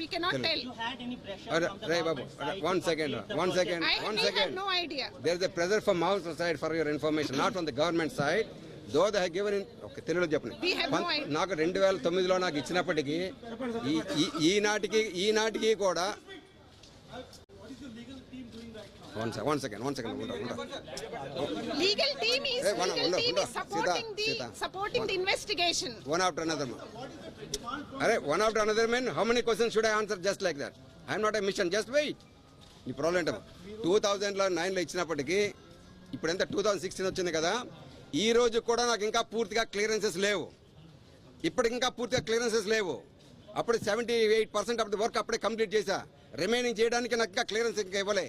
we cannot tell. You had any pressure from the government side? One second. I have no idea. There is a pressure from our side for your information, not from the government side. Though they have given in తెలుగులో చెప్పండి. నాకు 2009లో నాకు ఇచ్చినప్పటికీ ఈనాటికి కూడా one second. Legal team is supporting the investigation. One after another. One after another man. How many questions should I answer just like that? I am not a mission. Just wait. ఈ problem ఏంటో 2009లో ఇచ్చినప్పటికీ ఇప్పుడు ఎంత 2016 వచ్చింది కదా. ఈ రోజు కూడా నాకు ఇంకా పూర్తిగా క్లియరెన్సెస్ లేవు. ఇప్పటికి ఇంకా పూర్తిగా క్లియరెన్సెస్ లేవు. అప్పుడు 78% ఆఫ్ ది వర్క్ అప్పుడే కంప్లీట్ చేశా. రిమైనింగ్ చేయడానికి నాకు ఇంకా క్లియరెన్స్ ఇంకా ఇవ్వలే.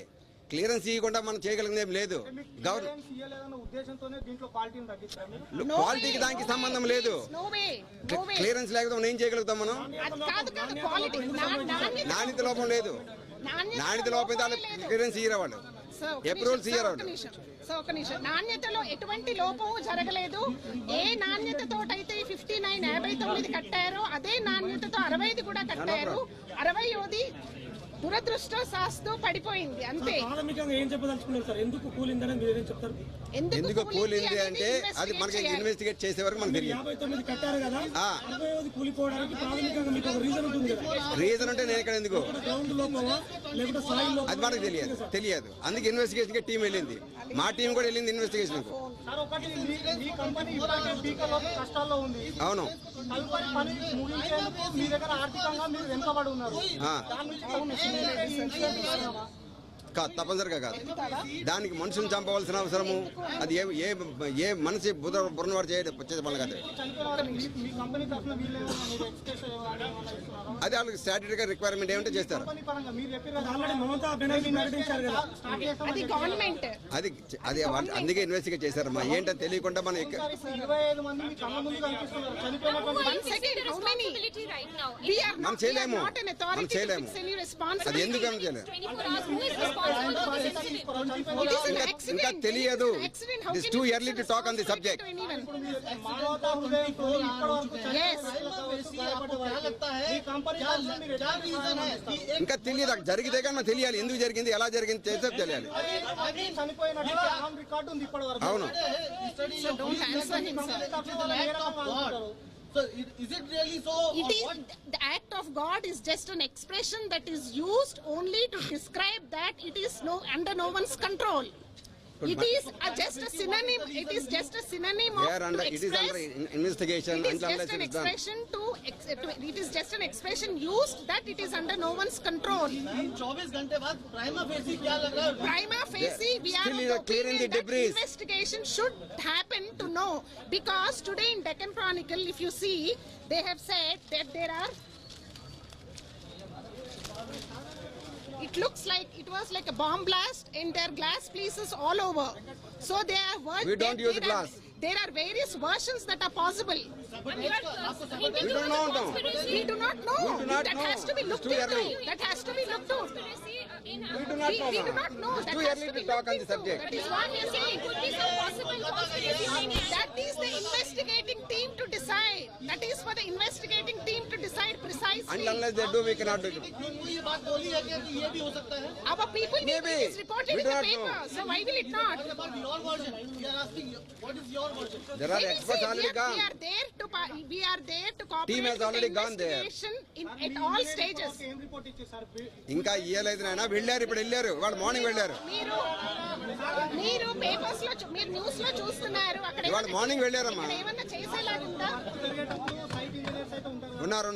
క్లియరెన్స్ ఇవ్వకుండా మనం చేయగలిగింది ఏం లేదు. క్వాలిటీకి దానికి సంబంధం లేదు. క్లియరెన్స్ లేకపోతే మనం ఏం చేయగలుగుతాం? మనం నాణ్యత లోపం లేదు. నాణ్యత లోపం క్లియరెన్స్ ఇయ్యరు వాళ్ళు, అప్రూవల్స్ ఇయ్యరు వాళ్ళు. ఒక నిమిషం, నాణ్యతలో ఎటువంటి లోపము జరగలేదు. ఏ నాణ్యతతోటైతే 59 కట్టారో అదే నాణ్యతతో 60 కూడా కట్టారు. 60ది దురదృష్టవశాత్తు పడిపోయింది అంతే. ఎందుకు కూలింది అంటే అది మనకి ఇన్వెస్టిగేట్ చేసే వరకు మనకు తెలియదు. రీజన్ అంటే నేను ఇక్కడ ఎందుకు అది మనకు తెలియదు. అందుకే ఇన్వెస్టిగేషన్ టీం వెళ్ళింది. మా టీం కూడా వెళ్ళింది ఇన్వెస్టిగేషన్. అవును, కాదు, తప్పనిసరిగా కాదు. దానికి మనుషులు చంపవలసిన అవసరము అది ఏ మనిషి బుర్రవాడు చేసే పనులు కాదు. అది వాళ్ళకి స్టాట్యూటరీ రిక్వైర్మెంట్ ఏమంటే చేస్తారు. అది అందుకే ఇన్వెస్టిగేట్ చేశారమ్మా. ఏంటో తెలియకుండా మనం చేయలేము. అది ఎందుకు చేయలేము ఇంకా తెలియదు. It's too early to talk on the subject. ఇంకా తెలియదు. జరిగితే కానీ తెలియాలి. ఎందుకు జరిగింది, ఎలా జరిగింది చేస్తే తెలియాలి. అవును. So is it really so? The act of God is just an expression that is used only to describe that it is under no one's control. It is just a synonym. It is just a synonym of to it is under investigation. It is just an expression it is just an expression used that it is under no one's control. 24 घंटे बाद prima facie क्या लग रहा है? Prima facie we are clearing the debris. Investigation should happen to know, because today in Deccan Chronicle, if you see, they have said that there are. It looks like it was like a bomb blast, and there are glass pieces all over. So they are we don't use glass. There are various versions that are possible. We don't know. We do not know. That has to be looked into. That has to be looked into. We do not know. It's too early to talk on the subject. That is what we are saying. Could be some possible conspiracy. That is the investigating team to decide. That is for the investigating team to decide precisely. And unless they do, we cannot do it. Our people is reported in the paper. So why will it not? Your version. We are asking you, what is your version? There are experts already gone. We are there to cooperate. Team has already gone there. At all stages. ఇంకా ఇయ్యలేదు నాయనా. వెళ్ళారు, ఇప్పుడు వెళ్ళారు. వాళ్ళు morning వెళ్ళారు. మీరు papers లో మీరు న్యూస్ లో చూస్తున్నారు. అక్కడ వాళ్ళు మార్నింగ్ వెళ్ళారమ్మా. ఏమన్నా చేసేలాగుందా? ఉన్నారు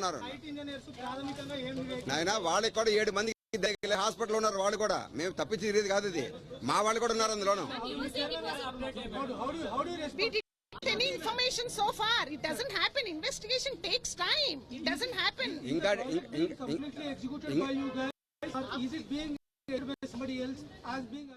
నాయనా. వాళ్ళకి కూడా 7 మంది హాస్పిటల్ ఉన్నారు. వాళ్ళు కూడా మేము తప్పించి తిరిగేది కాదు. ఇది మా వాళ్ళు కూడా ఉన్నారు అందులోను. Any information so far? It doesn't happen. Investigation takes time. It doesn't happen. Completely executed by you guys, or is it being by somebody else as being